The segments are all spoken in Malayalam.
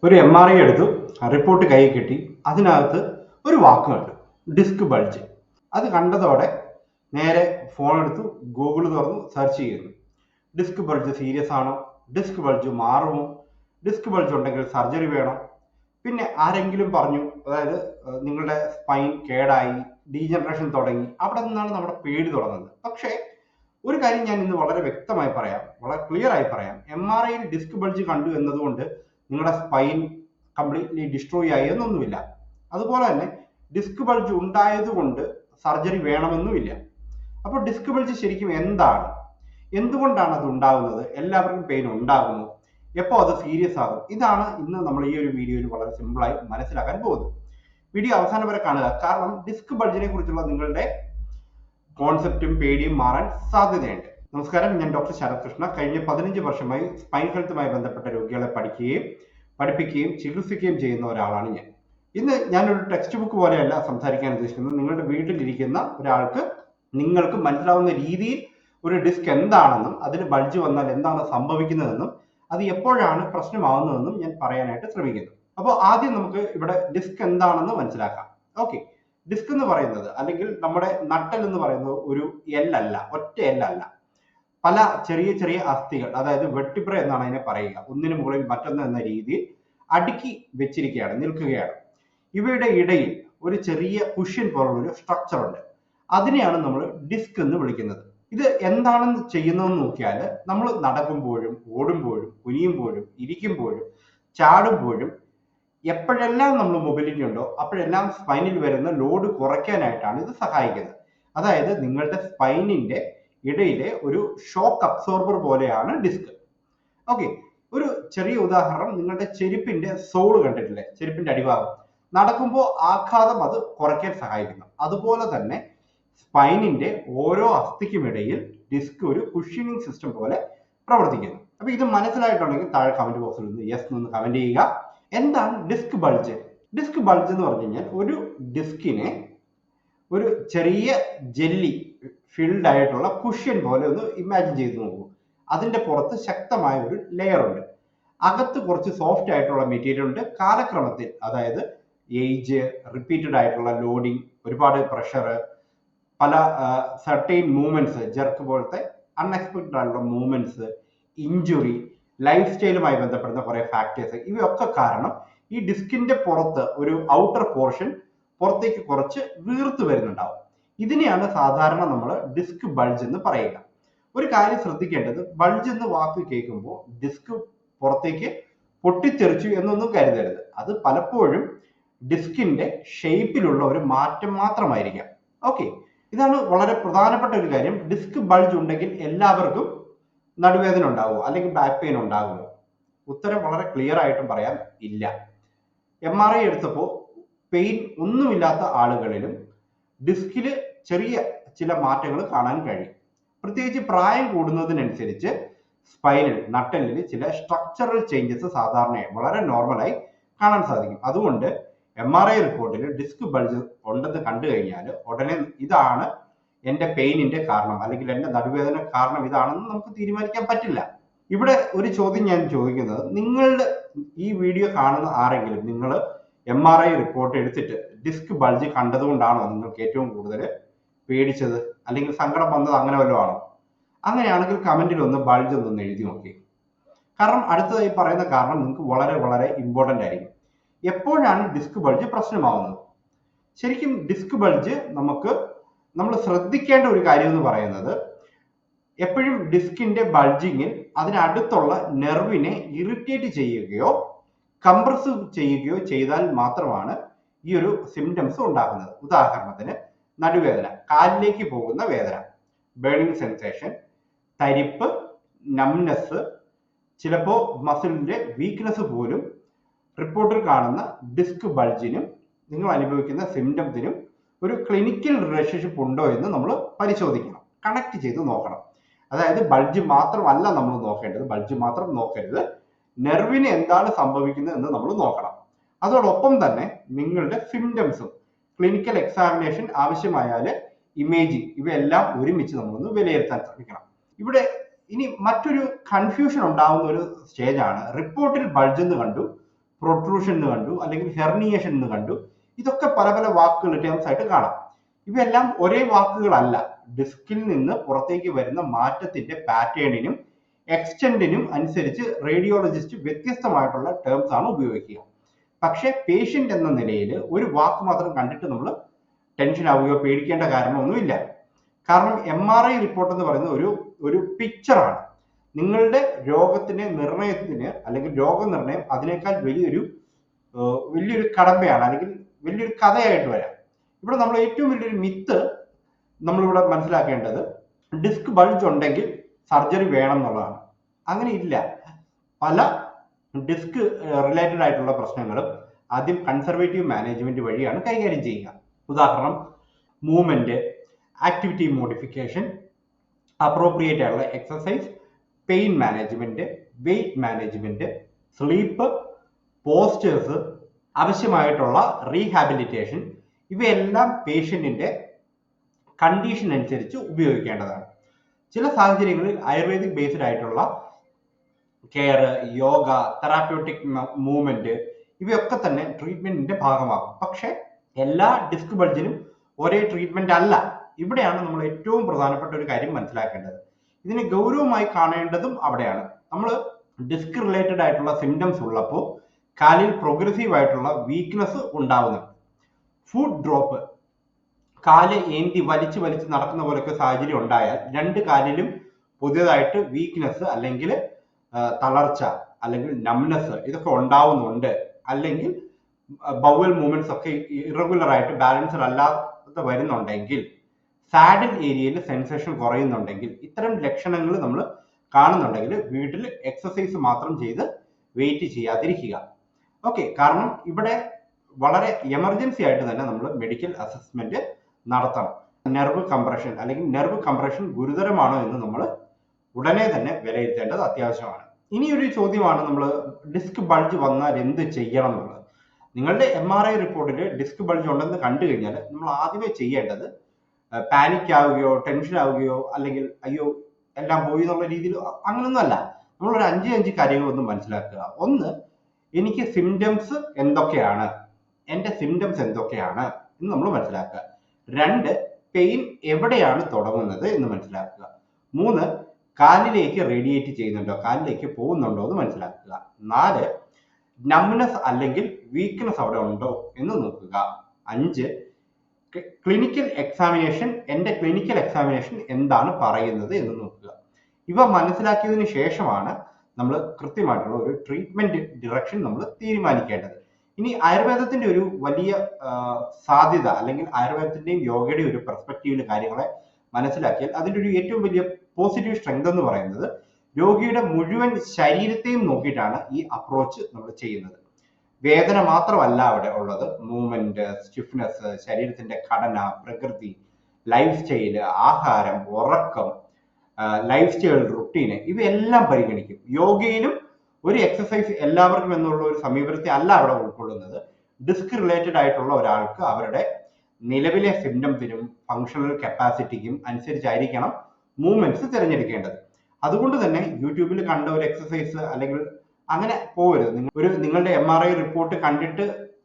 ഒരു MRI എടുത്തു, റിപ്പോർട്ട് കയ്യിൽ കിട്ടി. അതിനകത്ത് ഒരു വാക്ക് കണ്ടു, ഡിസ്ക് ബൾജ്. അത് കണ്ടതോടെ നേരെ ഫോൺ എടുത്തു, ഗൂഗിൾ തുറന്നു, സെർച്ച് ചെയ്യുന്നു. ഡിസ്ക് ബൾജ് സീരിയസ് ആണോ? ഡിസ്ക് ബൾജ് മാറുമോ? ഡിസ്ക് ബൾജ് ഉണ്ടെങ്കിൽ സർജറി വേണോ? പിന്നെ ആരെങ്കിലും പറഞ്ഞു, അതായത് നിങ്ങളുടെ സ്പൈൻ കേടായി, ഡീജനറേഷൻ തുടങ്ങി, അവിടെ നിന്നാണ് നമ്മുടെ പേടി തുടങ്ങുന്നത്. പക്ഷേ ഒരു കാര്യം ഞാൻ ഇന്ന് വളരെ വ്യക്തമായി പറയാം, വളരെ ക്ലിയർ ആയി പറയാം. MRIയിൽ ഡിസ്ക് ബൾജ് കണ്ടു എന്നതുകൊണ്ട് നിങ്ങളുടെ സ്പൈൻ കംപ്ലീറ്റ്ലി ഡിസ്ട്രോയ് ആയി എന്നൊന്നുമില്ല. അതുപോലെ തന്നെ ഡിസ്ക് ബൾജ് ഉണ്ടായത് കൊണ്ട് സർജറി വേണമെന്നുമില്ല. അപ്പോൾ ഡിസ്ക് ബൾജ് ശരിക്കും എന്താണ്, എന്തുകൊണ്ടാണ് അത് ഉണ്ടാകുന്നത്, എല്ലാവർക്കും പെയിൻ ഉണ്ടാകുമോ, എപ്പോൾ അത് സീരിയസ് ആകും? ഇതാണ് ഇന്ന് നമ്മൾ ഈ ഒരു വീഡിയോയിൽ വളരെ സിമ്പിളായി മനസ്സിലാക്കാൻ പോകുന്നത്. വീഡിയോ അവസാനം വരെ കാണുക, കാരണം ഡിസ്ക് ബൾജിനെ കുറിച്ചുള്ള നിങ്ങളുടെ കോൺസെപ്റ്റും പേടിയും മാറാൻ സാധ്യതയുണ്ട്. നമസ്കാരം, ഞാൻ ഡോക്ടർ ശരത് കൃഷ്ണ. കഴിഞ്ഞ 15 വർഷമായി സ്പൈൻ ഹെൽത്തുമായി ബന്ധപ്പെട്ട രോഗികളെ പഠിപ്പിക്കുകയും ചികിത്സിക്കുകയും ചെയ്യുന്ന ഒരാളാണ് ഞാൻ. ഇന്ന് ഞാനൊരു ടെക്സ്റ്റ് ബുക്ക് പോലെയല്ല സംസാരിക്കാൻ ഉദ്ദേശിക്കുന്നത്. നിങ്ങളുടെ വീട്ടിലിരിക്കുന്ന ഒരാൾക്ക് നിങ്ങൾക്ക് മനസ്സിലാവുന്ന രീതിയിൽ ഒരു ഡിസ്ക് എന്താണെന്നും അതിന് ബൾജ് വന്നാൽ എന്താണ് സംഭവിക്കുന്നതെന്നും അത് എപ്പോഴാണ് പ്രശ്നമാവുന്നതെന്നും ഞാൻ പറയാനായിട്ട് ശ്രമിക്കുന്നു. അപ്പോൾ ആദ്യം നമുക്ക് ഇവിടെ ഡിസ്ക് എന്താണെന്ന് മനസ്സിലാക്കാം. ഓക്കെ, ഡിസ്ക് എന്ന് പറയുന്നത്, അല്ലെങ്കിൽ നമ്മുടെ നട്ടൽ എന്ന് പറയുന്നത് ഒരു എല്ലല്ല, ഒറ്റ എല്ലല്ല. പല ചെറിയ ചെറിയ അസ്ഥികൾ, അതായത് വെർട്ടിബ്ര എന്നാണ് അതിനെ പറയുക, ഒന്നിനു മുകളിൽ മറ്റൊന്ന് എന്ന രീതിയിൽ അടുക്കി വെച്ചിരിക്കുകയാണ്, നിൽക്കുകയാണ്. ഇവയുടെ ഇടയിൽ ഒരു ചെറിയ കുഷ്യൻ പോലുള്ള ഒരു സ്ട്രക്ചർ ഉണ്ട്. അതിനെയാണ് നമ്മൾ ഡിസ്ക് എന്ന് വിളിക്കുന്നത്. ഇത് എന്താണെന്ന് ചെയ്യുന്നതെന്ന് നോക്കിയാൽ, നമ്മൾ നടക്കുമ്പോഴും ഓടുമ്പോഴും കുനിയുമ്പോഴും ഇരിക്കുമ്പോഴും ചാടുമ്പോഴും എപ്പോഴെല്ലാം നമ്മൾ മൊബിലിറ്റി ഉണ്ടോ അപ്പോഴെല്ലാം സ്പൈനിൽ വരുന്ന ലോഡ് കുറയ്ക്കാനായിട്ടാണ് ഇത് സഹായിക്കുന്നത്. അതായത് നിങ്ങളുടെ സ്പൈനിന്റെ ഇടയിലെ ഒരു ഷോക്ക് അബ്സോർബർ പോലെയാണ് ഡിസ്ക്. ഓക്കെ, ഒരു ചെറിയ ഉദാഹരണം, നിങ്ങളുടെ ചെരുപ്പിന്റെ സോള് കണ്ടിട്ടില്ലേ, ചെരുപ്പിന്റെ അടിഭാഗം, നടക്കുമ്പോൾ ആഘാതം അത് കുറയ്ക്കാൻ സഹായിക്കുന്നു. അതുപോലെ തന്നെ സ്പൈനിന്റെ ഓരോ അസ്ഥിക്കുമിടയിൽ ഡിസ്ക് ഒരു കുഷ്യനിങ് സിസ്റ്റം പോലെ പ്രവർത്തിക്കുന്നു. അപ്പൊ ഇത് മനസ്സിലായിട്ടുണ്ടെങ്കിൽ താഴെ കമന്റ് ബോക്സിൽ നിന്ന് യെസ് എന്ന് കമന്റ് ചെയ്യുക. എന്താണ് ഡിസ്ക് ബൾജ്? ഡിസ്ക് ബൾജ് എന്ന് പറഞ്ഞു കഴിഞ്ഞാൽ, ഒരു ഡിസ്കിനെ ഒരു ചെറിയ ജെല്ലി ഫിൽഡ് ആയിട്ടുള്ള കുഷ്യൻ പോലെ ഒന്ന് ഇമാജിൻ ചെയ്ത് നോക്കൂ. അതിന്റെ പുറത്ത് ശക്തമായ ഒരു ലെയർ ഉണ്ട്, അകത്ത് കുറച്ച് സോഫ്റ്റ് ആയിട്ടുള്ള മെറ്റീരിയൽ ഉണ്ട്. കാലക്രമത്തിൽ, അതായത് ഏജ്, റിപ്പീറ്റഡ് ആയിട്ടുള്ള ലോഡിങ്, ഒരുപാട് പ്രഷർ, പല സർട്ടൈൻ മൂവ്മെന്റ്സ്, ജെർക്ക് പോലത്തെ അൺഎക്സ്പെക്ടഡ് ആയിട്ടുള്ള മൂവ്മെന്റ്സ്, ഇഞ്ചുറി, ലൈഫ് സ്റ്റൈലുമായി ബന്ധപ്പെടുന്ന കുറെ ഫാക്ടേഴ്സ്, ഇവയൊക്കെ കാരണം ഈ ഡിസ്കിന്റെ പുറത്ത് ഒരു ഔട്ടർ പോർഷൻ പുറത്തേക്ക് കുറച്ച് വീർത്തു വരുന്നുണ്ടാവും. ഇതിനെയാണ് സാധാരണ നമ്മൾ ഡിസ്ക് ബൾജ് എന്ന് പറയുക. ഒരു കാര്യം ശ്രദ്ധിക്കേണ്ടത്, ബൾജ് എന്ന് വാക്ക് കേൾക്കുമ്പോൾ ഡിസ്ക് പുറത്തേക്ക് പൊട്ടിത്തെറിച്ചു എന്നൊന്നും കരുതരുത്. അത് പലപ്പോഴും ഡിസ്കിന്റെ ഷേപ്പിലുള്ള ഒരു മാറ്റം മാത്രമായിരിക്കാം. ഓക്കെ, ഇതാണ് വളരെ പ്രധാനപ്പെട്ട ഒരു കാര്യം. ഡിസ്ക് ബൾജ് ഉണ്ടെങ്കിൽ എല്ലാവർക്കും നടുവേദന ഉണ്ടാകുമോ അല്ലെങ്കിൽ ബാക്ക് പെയിൻ ഉണ്ടാകുമോ? ഉത്തരം വളരെ ക്ലിയർ ആയിട്ടും പറയാം, ഇല്ല. MRI എടുത്തപ്പോൾ പെയിൻ ഒന്നുമില്ലാത്ത ആളുകളിലും ഡിസ്കില് ചെറിയ ചില മാറ്റങ്ങൾ കാണാൻ കഴിയും. പ്രത്യേകിച്ച് പ്രായം കൂടുന്നതിനനുസരിച്ച് സ്പൈനിൽ, നട്ടലിൽ ചില സ്ട്രക്ചറൽ ചേഞ്ചസ് സാധാരണയായി വളരെ നോർമലായി കാണാൻ സാധിക്കും. അതുകൊണ്ട് MRI റിപ്പോർട്ടിൽ ഡിസ്ക് ബൾജ് ഉണ്ടെന്ന് കണ്ടു കഴിഞ്ഞാൽ ഉടനെ ഇതാണ് എൻ്റെ പെയിനിന്റെ കാരണം, അല്ലെങ്കിൽ എൻ്റെ നടുവേദന കാരണം ഇതാണെന്ന് നമുക്ക് തീരുമാനിക്കാൻ പറ്റില്ല. ഇവിടെ ഒരു ചോദ്യം ഞാൻ ചോദിക്കുന്നത്, നിങ്ങളുടെ ഈ വീഡിയോ കാണുന്ന ആരെങ്കിലും നിങ്ങൾ MRI റിപ്പോർട്ട് എടുത്തിട്ട് ഡിസ്ക് ബൾജ് കണ്ടതുകൊണ്ടാണോ നിങ്ങൾക്ക് ഏറ്റവും കൂടുതൽ പേടിച്ചത്, അല്ലെങ്കിൽ സങ്കടം വന്നത്, അങ്ങനെ വല്ലതും ആണോ? അങ്ങനെയാണെങ്കിൽ കമന്റിൽ ഒന്ന് ബൾജ് ഒന്ന് എഴുതി നോക്കി. കാരണം അടുത്തതായി പറയുന്ന കാരണം നിങ്ങൾക്ക് വളരെ വളരെ ഇമ്പോർട്ടൻ്റ് ആയിരിക്കും. എപ്പോഴാണ് ഡിസ്ക് ബൾജ് പ്രശ്നമാവുന്നത്? ശരിക്കും ഡിസ്ക് ബൾജ് നമ്മൾ ശ്രദ്ധിക്കേണ്ട ഒരു കാര്യം എന്ന് പറയുന്നത്, എപ്പോഴും ഡിസ്കിന്റെ ബൾജിങ്ങിൽ അതിനടുത്തുള്ള നെർവിനെ ഇറിറ്റേറ്റ് ചെയ്യുകയോ കംപ്രസ് ചെയ്യുകയോ ചെയ്താൽ മാത്രമാണ് ഈ ഒരു സിംറ്റംസ് ഉണ്ടാകുന്നത്. ഉദാഹരണത്തിന് നടുവേദന, കാലിലേക്ക് പോകുന്ന വേദന, ബേണിംഗ് സെൻസേഷൻ, തരിപ്പ്, നംനെസ്, ചിലപ്പോൾ മസിലിന്റെ വീക്ക്നെസ് പോലും റിപ്പോർട്ടിൽ കാണുന്ന ഡിസ്ക് ബൾജിനും നിങ്ങൾ അനുഭവിക്കുന്ന സിംറ്റംസിനും ഒരു ക്ലിനിക്കൽ റിലേഷൻഷിപ്പ് ഉണ്ടോ എന്ന് നമ്മൾ പരിശോധിക്കണം, കണക്ട് ചെയ്ത് നോക്കണം. അതായത് ബൾജ് മാത്രമല്ല നമ്മൾ നോക്കേണ്ടത്, ബൾജ് മാത്രം നോക്കരുത്, നെർവിന് എന്താണ് സംഭവിക്കുന്നത് എന്ന് നമ്മൾ നോക്കണം. അതോടൊപ്പം തന്നെ നിങ്ങളുടെ സിംറ്റംസും, ക്ലിനിക്കൽ എക്സാമിനേഷൻ ആവശ്യമായാൽ ഇമേജിങ്, ഇവയെല്ലാം ഒരുമിച്ച് നമ്മളൊന്ന് വിലയിരുത്താൻ ശ്രമിക്കണം. ഇവിടെ ഇനി മറ്റൊരു കൺഫ്യൂഷൻ ഉണ്ടാവുന്ന ഒരു സ്റ്റേജാണ്, റിപ്പോർട്ടിൽ ബൾജ് എന്ന് കണ്ടു, പ്രൊട്രൂഷൻ എന്ന് കണ്ടു, അല്ലെങ്കിൽ ഹെർണിയേഷൻ എന്ന് കണ്ടു. ഇതൊക്കെ പല പല വാക്കുകൾ ടേംസ് ആയിട്ട് കാണാം. ഇവയെല്ലാം ഒരേ വാക്കുകളല്ല. ഡിസ്കിൽ നിന്ന് പുറത്തേക്ക് വരുന്ന മാറ്റത്തിന്റെ പാറ്റേണിനും എക്സ്റ്റെന്റിനും അനുസരിച്ച് റേഡിയോളജിസ്റ്റ് വ്യത്യസ്തമായിട്ടുള്ള ടേംസ് ആണ് ഉപയോഗിക്കുക. പക്ഷേ പേഷ്യന്റ് എന്ന നിലയിൽ ഒരു വാക്ക് മാത്രം കണ്ടിട്ട് നമ്മൾ ടെൻഷൻ ആവുകയോ പേടിക്കേണ്ട കാരണമൊന്നുമില്ല. കാരണം MRI റിപ്പോർട്ട് എന്ന് പറയുന്നത് ഒരു പിക്ചറാണ്. നിങ്ങളുടെ രോഗത്തിന്റെ നിർണയത്തിന് അല്ലെങ്കിൽ രോഗനിർണയം അതിനേക്കാൾ വലിയൊരു കടമ്പയാണ്, അല്ലെങ്കിൽ വലിയൊരു കഥയായിട്ട് വരാം. ഇവിടെ നമ്മൾ ഏറ്റവും വലിയൊരു മിത്ത് നമ്മളിവിടെ മനസ്സിലാക്കേണ്ടത് ഡിസ്ക് ബൾജ് ഉണ്ടെങ്കിൽ സർജറി വേണം എന്നുള്ളതാണ്. അങ്ങനെ ഇല്ല. പല ഡിസ്ക് റിലേറ്റഡ് ആയിട്ടുള്ള പ്രശ്നങ്ങളും ആദ്യം കൺസർവേറ്റീവ് മാനേജ്മെന്റ് വഴിയാണ് കൈകാര്യം ചെയ്യുക. ഉദാഹരണം, മൂവ്മെന്റ്, ആക്ടിവിറ്റി മോഡിഫിക്കേഷൻ, അപ്രോപ്രിയേറ്റ് ആയിട്ടുള്ള exercise, pain management, weight management, sleep, postures, ആവശ്യമായിട്ടുള്ള റീഹാബിലിറ്റേഷൻ, ഇവയെല്ലാം പേഷ്യന്റിന്റെ കണ്ടീഷൻ അനുസരിച്ച് ഉപയോഗിക്കേണ്ടതാണ്. ചില സാഹചര്യങ്ങളിൽ ആയുർവേദിക് ബേസ്ഡ് ആയിട്ടുള്ള കെയർ, യോഗ, തെറാപ്യൂട്ടിക് മൂവ്മെന്റ് ഇവയൊക്കെ തന്നെ ട്രീറ്റ്മെന്റിന്റെ ഭാഗമാകും. പക്ഷെ എല്ലാ ഡിസ്ക് ബൾജിനും ഒരേ ട്രീറ്റ്മെന്റ് അല്ല. ഇവിടെയാണ് നമ്മൾ ഏറ്റവും പ്രധാനപ്പെട്ട ഒരു കാര്യം മനസ്സിലാക്കേണ്ടത്. ഇതിനെ ഗൗരവമായി കാണേണ്ടതും അവിടെയാണ്. നമ്മൾ ഡിസ്ക് റിലേറ്റഡ് ആയിട്ടുള്ള സിംറ്റംസ് ഉള്ളപ്പോൾ കാലിൽ പ്രോഗ്രസീവ് ആയിട്ടുള്ള വീക്ക്നെസ് ഉണ്ടാവുന്നുണ്ട്. ഫുഡ് ഡ്രോപ്പ്, കാല് ഏന്തി വലിച്ച് നടക്കുന്ന പോലൊക്കെ സാഹചര്യം ഉണ്ടായാൽ രണ്ട് കാലിലും പുതിയതായിട്ട് വീക്ക്നെസ് അല്ലെങ്കിൽ തളർച്ച അല്ലെങ്കിൽ നംനെസ് ഇതൊക്കെ ഉണ്ടാവുന്നുണ്ട്, അല്ലെങ്കിൽ ബൗവൽ മൂവ്മെന്റ്സ് ഒക്കെ ഇറഗുലർ ആയിട്ട് ബാലൻസ്ഡ് അല്ലാതെ വരുന്നുണ്ടെങ്കിൽ, സാഡിൽ ഏരിയയിൽ സെൻസേഷൻ കുറയുന്നുണ്ടെങ്കിൽ, ഇത്തരം ലക്ഷണങ്ങൾ നമ്മൾ കാണുന്നുണ്ടെങ്കിൽ വീട്ടിൽ എക്സസൈസ് മാത്രം ചെയ്ത് വെയിറ്റ് ചെയ്യാതിരിക്കുക. ഓക്കെ, കാരണം ഇവിടെ വളരെ എമർജൻസി ആയിട്ട് തന്നെ നമ്മൾ മെഡിക്കൽ അസസ്മെന്റ് നടത്തണം. നെർവ് കംപ്രഷൻ അല്ലെങ്കിൽ നെർവ് കംപ്രഷൻ ഗുരുതരമാണോ എന്ന് നമ്മൾ ഉടനെ തന്നെ വിലയിരുത്തേണ്ടത് അത്യാവശ്യമാണ്. ഇനി ഒരു ചോദ്യമാണ്, നമ്മൾ ഡിസ്ക് ബൾജ് വന്നാൽ എന്ത് ചെയ്യണം എന്നുള്ളത്. നിങ്ങളുടെ MRI റിപ്പോർട്ടിൽ ഡിസ്ക് ബൾജ് ഉണ്ടെന്ന് കണ്ടു കഴിഞ്ഞാൽ നമ്മൾ ആദ്യമേ ചെയ്യേണ്ടത് പാനിക് ആവുകയോ ടെൻഷൻ ആവുകയോ അല്ലെങ്കിൽ അയ്യോ എല്ലാം പോയി എന്നുള്ള രീതിയിൽ അങ്ങനൊന്നും അല്ല. നമ്മളൊരു 5 കാര്യങ്ങളൊന്നും മനസ്സിലാക്കുക. ഒന്ന്, എനിക്ക് സിംറ്റംസ് എന്തൊക്കെയാണ്, എൻ്റെ സിംറ്റംസ് എന്തൊക്കെയാണ് എന്ന് നമ്മൾ മനസ്സിലാക്കുക. 2, പെയിൻ എവിടെയാണ് തുടങ്ങുന്നത് എന്ന് മനസ്സിലാക്കുക. 3, കാലിലേക്ക് റേഡിയേറ്റ് ചെയ്യുന്നുണ്ടോ, കാലിലേക്ക് പോകുന്നുണ്ടോ എന്ന് മനസ്സിലാക്കുക. 4, നംനെസ് അല്ലെങ്കിൽ വീക്ക്നെസ് അവിടെ ഉണ്ടോ എന്ന് നോക്കുക. 5, ക്ലിനിക്കൽ എക്സാമിനേഷൻ, എൻ്റെ ക്ലിനിക്കൽ എക്സാമിനേഷൻ എന്താണ് പറയുന്നത് എന്ന് നോക്കുക. ഇവ മനസ്സിലാക്കിയതിനു ശേഷമാണ് നമ്മൾ കൃത്യമായിട്ടുള്ള ഒരു ട്രീറ്റ്മെന്റ് ഡിറക്ഷൻ നമ്മൾ തീരുമാനിക്കേണ്ടത്. ഇനി ആയുർവേദത്തിന്റെ ഒരു വലിയ സാധ്യത, അല്ലെങ്കിൽ ആയുർവേദത്തിന്റെയും യോഗയുടെയും ഒരു പെർസ്പെക്റ്റീവിൽ കാര്യങ്ങളെ മനസ്സിലാക്കിയാൽ അതിന്റെ ഒരു ഏറ്റവും വലിയ പോസിറ്റീവ് സ്ട്രെങ്ത് എന്ന് പറയുന്നത് രോഗിയുടെ മുഴുവൻ ശരീരത്തെയും നോക്കിയിട്ടാണ് ഈ അപ്രോച്ച് നമ്മൾ ചെയ്യുന്നത്. വേദന മാത്രമല്ല അവിടെ ഉള്ളത്, മൂവ്മെന്റ്, സ്റ്റിഫ്നെസ്, ശരീരത്തിന്റെ ഘടന, പ്രകൃതി, ലൈഫ് സ്റ്റൈല്, ആഹാരം, ഉറക്കം, ലൈഫ് സ്റ്റൈൽ റുട്ടീന്, ഇവയെല്ലാം പരിഗണിക്കും. യോഗയിലും ഒരു എക്സസൈസ് എല്ലാവർക്കും എന്നുള്ള ഒരു സമീപനത്തെ അല്ല അവിടെ ഉൾക്കൊള്ളുന്നത്. ഡിസ്ക് റിലേറ്റഡ് ആയിട്ടുള്ള ഒരാൾക്ക് അവരുടെ നിലവിലെ സിംറ്റംസിനും ഫങ്ഷണൽ കപ്പാസിറ്റിക്കും അനുസരിച്ചായിരിക്കണം മൂവ്മെന്റ്സ് തിരഞ്ഞെടുക്കേണ്ടത്. അതുകൊണ്ട് തന്നെ യൂട്യൂബിൽ കണ്ട ഒരു എക്സസൈസ് അല്ലെങ്കിൽ അങ്ങനെ പോകരുത്. നിങ്ങളുടെ MRI റിപ്പോർട്ട് കണ്ടിട്ട്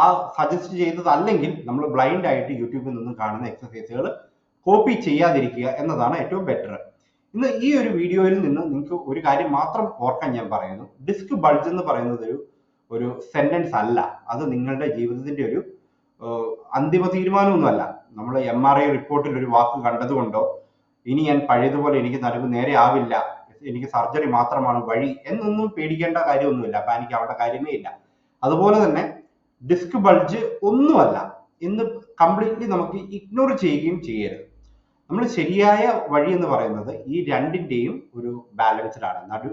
ആ സജസ്റ്റ് ചെയ്തതല്ലെങ്കിൽ നമ്മൾ ബ്ലൈൻഡ് ആയിട്ട് യൂട്യൂബിൽ നിന്ന് കാണുന്ന എക്സസൈസുകൾ കോപ്പി ചെയ്യാതിരിക്കുക എന്നതാണ് ഏറ്റവും ബെറ്റർ. ഇന്ന് ഈ ഒരു വീഡിയോയിൽ നിന്ന് നിങ്ങൾക്ക് ഒരു കാര്യം മാത്രം ഓർക്കാൻ ഞാൻ പറയുന്നു. ഡിസ്ക് ബൾജ് എന്ന് പറയുന്നത് ഒരു സെന്റൻസ് അല്ല. അത് നിങ്ങളുടെ ജീവിതത്തിന്റെ ഒരു അന്തിമ തീരുമാനമൊന്നുമല്ല. നമ്മൾ MRI റിപ്പോർട്ടിൽ ഒരു വാക്ക് കണ്ടതുകൊണ്ടോ ഇനി ഞാൻ പഴയതുപോലെ എനിക്ക് നടുവ് നേരെ ആവില്ല, എനിക്ക് സർജറി മാത്രമാണ് വഴി എന്നൊന്നും പേടിക്കേണ്ട കാര്യമൊന്നുമില്ല, പാനിക് ആവേണ്ട കാര്യമേ ഇല്ല. അതുപോലെ തന്നെ ഡിസ്ക് ബൾജ് ഒന്നുമല്ല എന്ന് കംപ്ലീറ്റ്ലി നമുക്ക് ഇഗ്നോർ ചെയ്യുകയും ചെയ്യരുത്. നമ്മൾ ശരിയായ വഴി എന്ന് പറയുന്നത് ഈ രണ്ടിന്റെയും ഒരു ബാലൻസ്ഡ് ആണ്,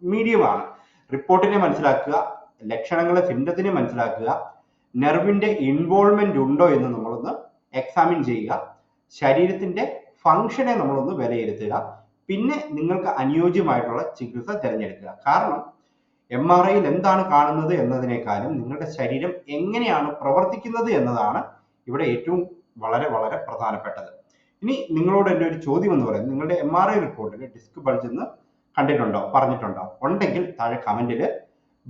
മീഡിയമാണ്. റിപ്പോർട്ടിനെ മനസ്സിലാക്കുക, ലക്ഷണങ്ങളെ സിംറ്റത്തിനെ മനസ്സിലാക്കുക, നെർവിന്റെ ഇൻവോൾവ്മെന്റ് ഉണ്ടോ എന്ന് നമ്മളൊന്ന് എക്സാമിൻ ചെയ്യുക, ശരീരത്തിന്റെ ഫങ്ഷനെ നമ്മളൊന്ന് വിലയിരുത്തുക, പിന്നെ നിങ്ങൾക്ക് അനുയോജ്യമായിട്ടുള്ള ചികിത്സ തിരഞ്ഞെടുക്കുക. കാരണം MRIയിൽ എന്താണ് കാണുന്നത് എന്നതിനേക്കാളും നിങ്ങളുടെ ശരീരം എങ്ങനെയാണ് പ്രവർത്തിക്കുന്നത് എന്നതാണ് ഇവിടെ ഏറ്റവും വളരെ വളരെ പ്രധാനപ്പെട്ടത്. ഇനി നിങ്ങളോട് എൻ്റെ ഒരു ചോദ്യം എന്ന് പറയുന്നത്, നിങ്ങളുടെ MRI റിപ്പോർട്ടിൽ ഡിസ്ക് ബൾജ് എന്ന് കണ്ടിട്ടുണ്ടോ, പറഞ്ഞിട്ടുണ്ടോ? ഉണ്ടെങ്കിൽ താഴെ കമന്റിൽ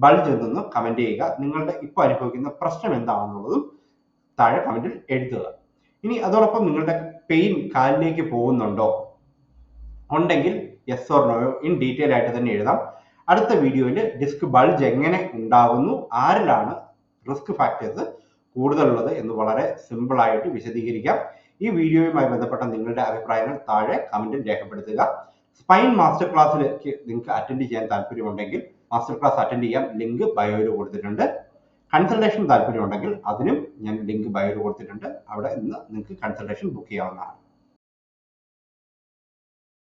ബൾജ് എന്നൊന്ന് കമന്റ് ചെയ്യുക. നിങ്ങളുടെ ഇപ്പോൾ അനുഭവിക്കുന്ന പ്രശ്നം എന്താണെന്നുള്ളതും താഴെ കമന്റിൽ എഴുതുക. ഇനി അതോടൊപ്പം നിങ്ങളുടെ പെയിൻ കാലിലേക്ക് പോകുന്നുണ്ടോ, ഉണ്ടെങ്കിൽ യെസ് ഓർ നോയോ ഇൻ ഡീറ്റെയിൽ ആയിട്ട് തന്നെ എഴുതാം. അടുത്ത വീഡിയോയിൽ ഡിസ്ക് ബൾജ് എങ്ങനെ ഉണ്ടാകുന്നു, ആരിലാണ് റിസ്ക് ഫാക്ടേഴ്സ് കൂടുതലുള്ളത് എന്ന് വളരെ സിമ്പിൾ ആയിട്ട് വിശദീകരിക്കാം. ഈ വീഡിയോയുമായി ബന്ധപ്പെട്ട നിങ്ങളുടെ അഭിപ്രായങ്ങൾ താഴെ കമന്റിൽ രേഖപ്പെടുത്തുക. സ്പൈൻ മാസ്റ്റർ ക്ലാസ്സിലേക്ക് നിങ്ങൾക്ക് അറ്റൻഡ് ചെയ്യാൻ താല്പര്യമുണ്ടെങ്കിൽ മാസ്റ്റർ ക്ലാസ് അറ്റൻഡ് ചെയ്യാം, ലിങ്ക് ബയോയിൽ കൊടുത്തിട്ടുണ്ട്. കൺസൾട്ടേഷൻ താല്പര്യമുണ്ടെങ്കിൽ അതിനും ഞാൻ ലിങ്ക് ബയോയിൽ കൊടുത്തിട്ടുണ്ട്. അവിടെ നിന്ന് നിങ്ങൾക്ക് കൺസൾട്ടേഷൻ ബുക്ക് ചെയ്യാവുന്നതാണ്.